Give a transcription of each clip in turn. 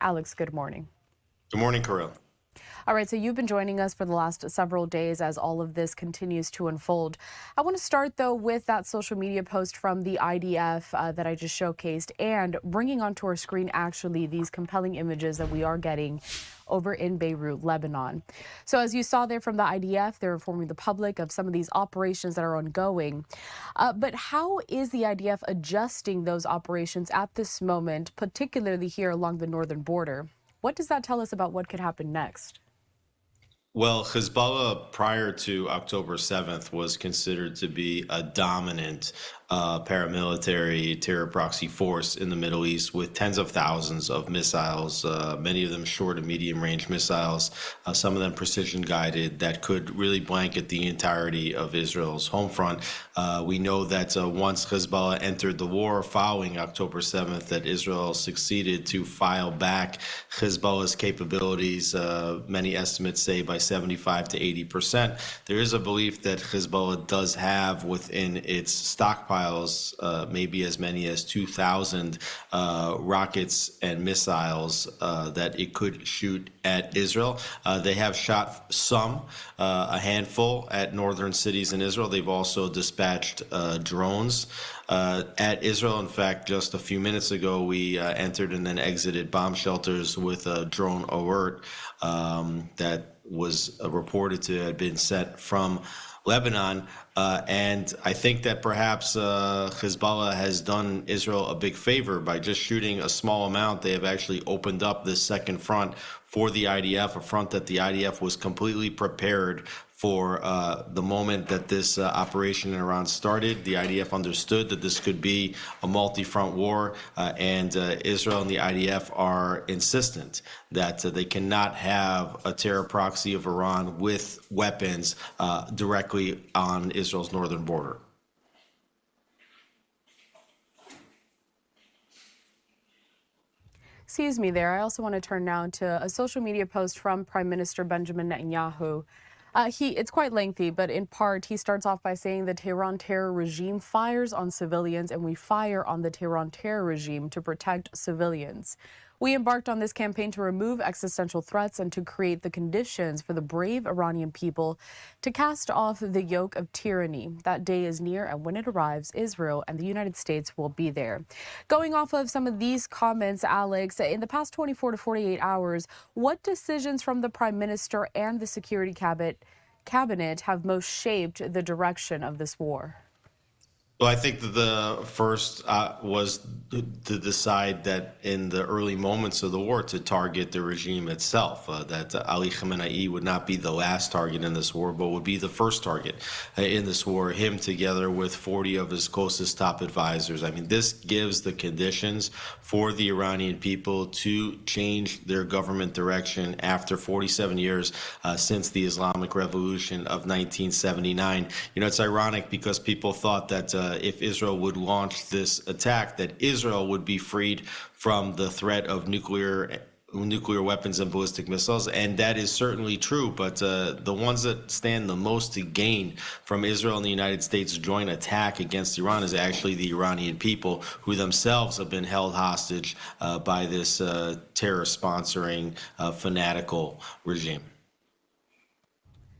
Alex, good morning. Good morning, Kirill. All right, so you've been joining us for the last several days as all of this continues to unfold. I want to start, though, with that social media post from the IDF that I just showcased and bringing onto our screen, actually, these compelling images that we are getting over in Beirut, Lebanon. So as you saw there from the IDF, they're informing the public of some of these operations that are ongoing. But how is the IDF adjusting those operations at this moment, particularly here along the northern border? What does that tell us about what could happen next? Well, Hezbollah prior to October 7th was considered to be a dominant paramilitary terror proxy force in the Middle East with tens of thousands of missiles, many of them short and medium range missiles, some of them precision guided that could really blanket the entirety of Israel's home front. We know that once Hezbollah entered the war following October 7th, that Israel succeeded to file back Hezbollah's capabilities, many estimates say by 75 to 80%. There is a belief that Hezbollah does have within its stockpiles maybe as many as 2,000 rockets and missiles that it could shoot at Israel. They have shot some, a handful at northern cities in Israel. They've also dispatched drones at Israel. In fact, just a few minutes ago, we entered and then exited bomb shelters with a drone alert that was reported to have been sent from Lebanon. And I think that perhaps Hezbollah has done Israel a big favor by just shooting a small amount. They have actually opened up this second front for the IDF, a front that the IDF was completely prepared for the moment that this operation in Iran started. The IDF understood that this could be a multi-front war, and Israel and the IDF are insistent that they cannot have a terror proxy of Iran with weapons directly on Israel's northern border. Excuse me there. I also want to turn now to a social media post from Prime Minister Benjamin Netanyahu. It's quite lengthy, but in part, he starts off by saying the Tehran terror regime fires on civilians and we fire on the Tehran terror regime to protect civilians. We embarked on this campaign to remove existential threats and to create the conditions for the brave Iranian people to cast off the yoke of tyranny. That day is near, and when it arrives, Israel and the United States will be there. Going off of some of these comments, Alex, in the past 24 to 48 hours, what decisions from the Prime Minister and the Security Cabinet have most shaped the direction of this war? Well, I think that the first was to decide that in the early moments of the war to target the regime itself, that Ali Khamenei would not be the last target in this war, but would be the first target in this war, him together with 40 of his closest top advisors. I mean, this gives the conditions for the Iranian people to change their government direction after 47 years since the Islamic Revolution of 1979. You know, it's ironic because people thought that if Israel would launch this attack, that Israel would be freed from the threat of nuclear weapons and ballistic missiles, and that is certainly true. But the ones that stand the most to gain from Israel and the United States' joint attack against Iran is actually the Iranian people, who themselves have been held hostage by this terror-sponsoring fanatical regime.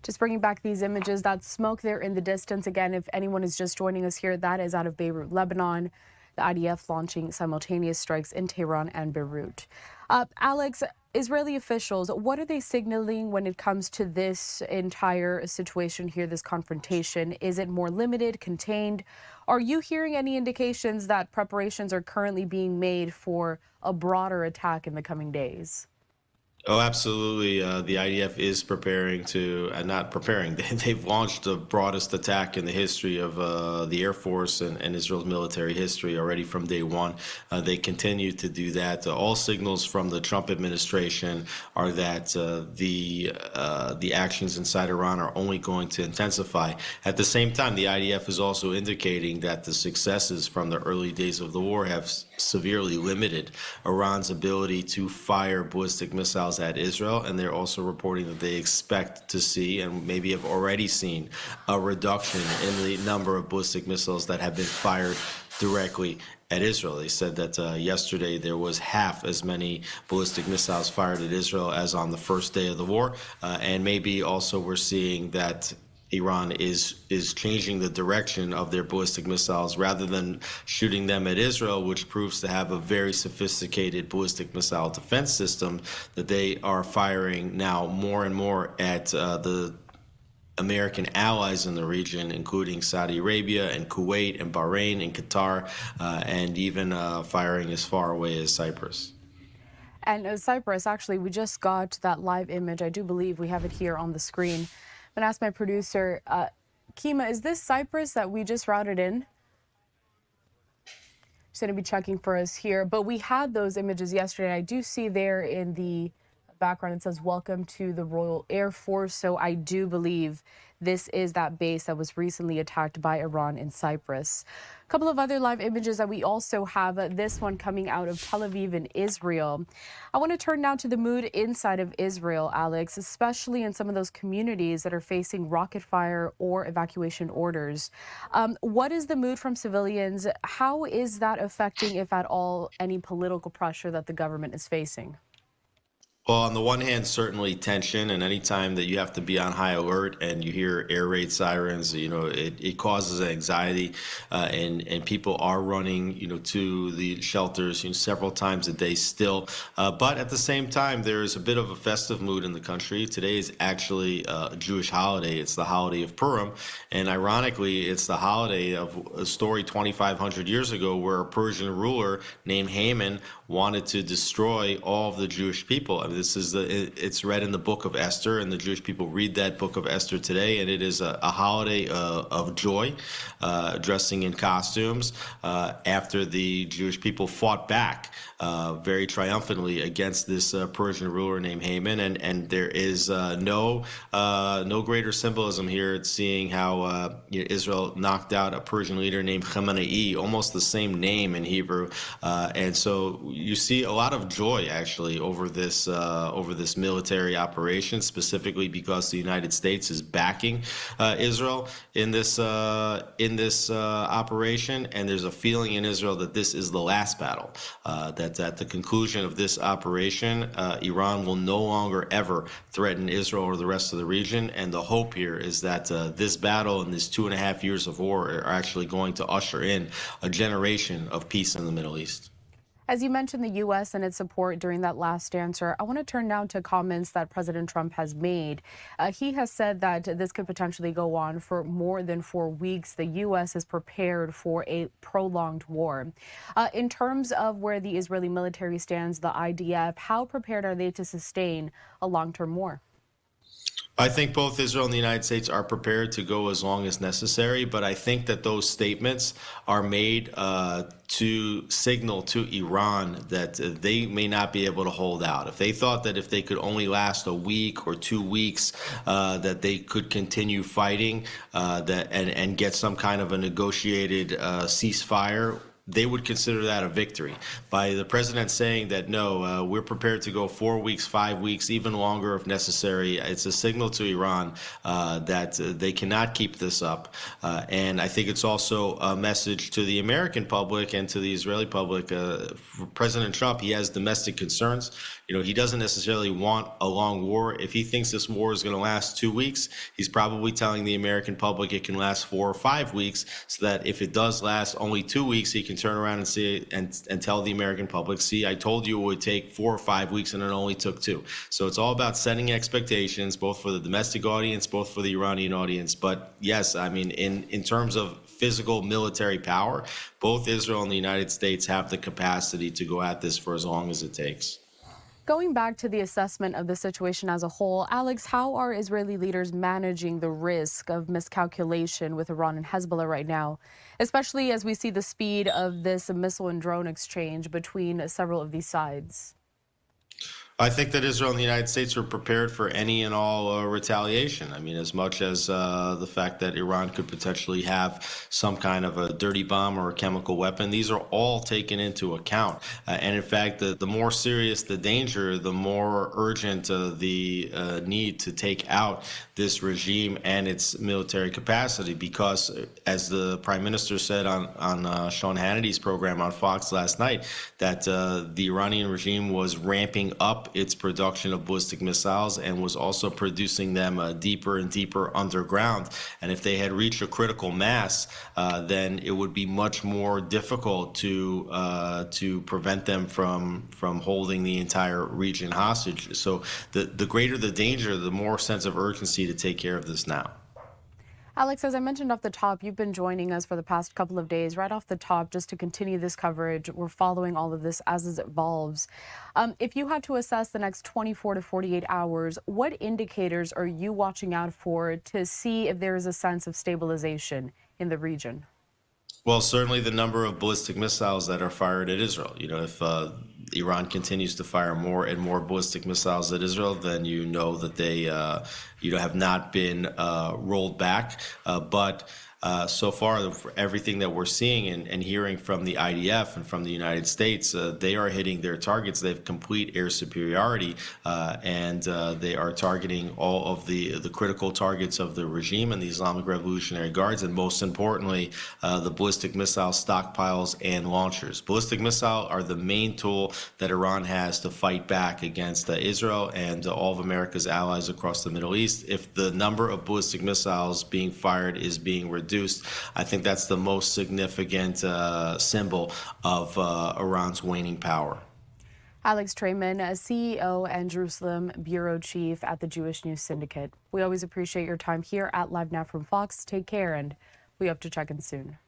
Just bringing back these images, that smoke there in the distance. Again, if anyone is just joining us here, that is out of Beirut, Lebanon. The IDF launching simultaneous strikes in Tehran and Beirut. Alex, Israeli officials, what are they signaling when it comes to this entire situation here, this confrontation? Is it more limited, contained? Are you hearing any indications that preparations are currently being made for a broader attack in the coming days? Oh, absolutely. The IDF is preparing to, not preparing, they've launched the broadest attack in the history of the Air Force and Israel's military history already from day one. They continue to do that. All signals from the Trump administration are that the actions inside Iran are only going to intensify. At the same time, the IDF is also indicating that the successes from the early days of the war have severely limited Iran's ability to fire ballistic missiles at Israel, and they're also reporting that they expect to see, and maybe have already seen, a reduction in the number of ballistic missiles that have been fired directly at Israel. They said that yesterday there was half as many ballistic missiles fired at Israel as on the first day of the war. And maybe also we're seeing that Iran is changing the direction of their ballistic missiles rather than shooting them at Israel, which proves to have a very sophisticated ballistic missile defense system, that they are firing now more and more at the American allies in the region, including Saudi Arabia and Kuwait and Bahrain and Qatar, and even firing as far away as Cyprus. And Cyprus, actually, we just got that live image. I do believe we have it here on the screen. I'm going to ask my producer, Kima, is this Cyprus that we just routed in? She's going to be checking for us here. But we had those images yesterday. I do see there in the background, it says, "Welcome to the Royal Air Force." So I do believe this is that base that was recently attacked by Iran in Cyprus. A couple of other live images that we also have, this one coming out of Tel Aviv in Israel. I want to turn now to the mood inside of Israel, Alex, especially in some of those communities that are facing rocket fire or evacuation orders. What is the mood from civilians? How is that affecting, if at all, any political pressure that the government is facing? Well, on the one hand, certainly tension, and anytime that you have to be on high alert and you hear air raid sirens, it causes anxiety, and people are running, to the shelters, several times a day still. But at the same time, there is a bit of a festive mood in the country. Today is actually a Jewish holiday. It's the holiday of Purim, and ironically, it's the holiday of a story 2,500 years ago where a Persian ruler named Haman wanted to destroy all of the Jewish people. I mean, it's read in the book of Esther, and the Jewish people read that book of Esther today, and it is a holiday of joy, dressing in costumes, after the Jewish people fought back very triumphantly against this Persian ruler named Haman, and there is no greater symbolism here. It's seeing how Israel knocked out a Persian leader named Khamenei, almost the same name in Hebrew, and so you see a lot of joy actually over this military operation, specifically because the United States is backing Israel in this operation, and there's a feeling in Israel that this is the last battle. That at the conclusion of this operation, Iran will no longer ever threaten Israel or the rest of the region, and the hope here is that this battle and these 2.5 years of war are actually going to usher in a generation of peace in the Middle East. As you mentioned the U.S. and its support during that last answer, I want to turn now to comments that President Trump has made. He has said that this could potentially go on for more than 4 weeks. The U.S. is prepared for a prolonged war. In terms of where the Israeli military stands, the IDF, how prepared are they to sustain a long-term war? I think both Israel and the United States are prepared to go as long as necessary, but I think that those statements are made to signal to Iran that they may not be able to hold out. If they thought that if they could only last a week or 2 weeks, that they could continue fighting and get some kind of a negotiated ceasefire, they would consider that a victory. By the president saying that, no, we're prepared to go 4 weeks, 5 weeks, even longer if necessary, it's a signal to Iran that they cannot keep this up. And I think it's also a message to the American public and to the Israeli public. For President Trump, he has domestic concerns. He doesn't necessarily want a long war. If he thinks this war is going to last 2 weeks, he's probably telling the American public it can last 4 or 5 weeks, so that if it does last only 2 weeks, he can turn around and see and tell the American public, see, I told you it would take 4 or 5 weeks and it only took 2. So it's all about setting expectations, both for the domestic audience, both for the Iranian audience. But yes, I mean, in terms of physical military power, both Israel and the United States have the capacity to go at this for as long as it takes. Going back to the assessment of the situation as a whole, Alex, how are Israeli leaders managing the risk of miscalculation with Iran and Hezbollah right now, especially as we see the speed of this missile and drone exchange between several of these sides? I think that Israel and the United States are prepared for any and all retaliation. I mean, as much as the fact that Iran could potentially have some kind of a dirty bomb or a chemical weapon, these are all taken into account. And in fact, the more serious the danger, the more urgent the need to take out this regime and its military capacity. Because, as the Prime Minister said on Sean Hannity's program on Fox last night, that the Iranian regime was ramping up its production of ballistic missiles and was also producing them deeper and deeper underground. And if they had reached a critical mass, then it would be much more difficult to prevent them from holding the entire region hostage. So the greater the danger, the more sense of urgency to take care of this now. Alex, as I mentioned off the top, you've been joining us for the past couple of days. Right off the top, just to continue this coverage, we're following all of this as it evolves. If you had to assess the next 24 to 48 hours, what indicators are you watching out for to see if there is a sense of stabilization in the region? Well, certainly the number of ballistic missiles that are fired at Israel. You know, if Iran continues to fire more and more ballistic missiles at Israel, then you know that they, have not been rolled back. But so far, everything that we're seeing and hearing from the IDF and from the United States, they are hitting their targets. They have complete air superiority, and they are targeting all of the critical targets of the regime and the Islamic Revolutionary Guards, and most importantly, the ballistic missile stockpiles and launchers. Ballistic missile are the main tool that Iran has to fight back against Israel and all of America's allies across the Middle East. If the number of ballistic missiles being fired is being reduced, I think that's the most significant symbol of Iran's waning power. Alex Trayman, CEO and Jerusalem Bureau Chief at the Jewish News Syndicate. We always appreciate your time here at LiveNOW from Fox. Take care, and we hope to check in soon.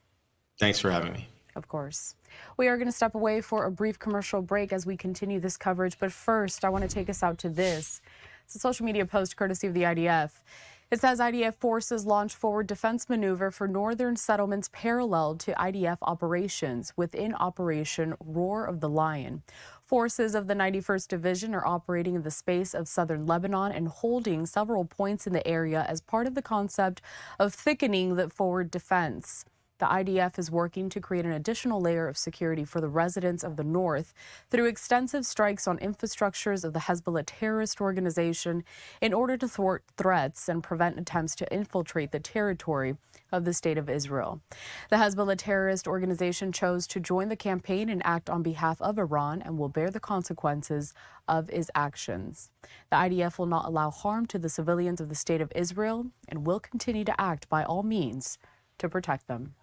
Thanks for having me. Of course. We are going to step away for a brief commercial break as we continue this coverage. But first, I want to take us out to this. It's a social media post courtesy of the IDF. It says IDF forces launch forward defense maneuver for northern settlements parallel to IDF operations within Operation Roar of the Lion. Forces of the 91st Division are operating in the space of southern Lebanon and holding several points in the area as part of the concept of thickening the forward defense. The IDF is working to create an additional layer of security for the residents of the north through extensive strikes on infrastructures of the Hezbollah terrorist organization in order to thwart threats and prevent attempts to infiltrate the territory of the State of Israel. The Hezbollah terrorist organization chose to join the campaign and act on behalf of Iran and will bear the consequences of its actions. The IDF will not allow harm to the civilians of the State of Israel and will continue to act by all means to protect them.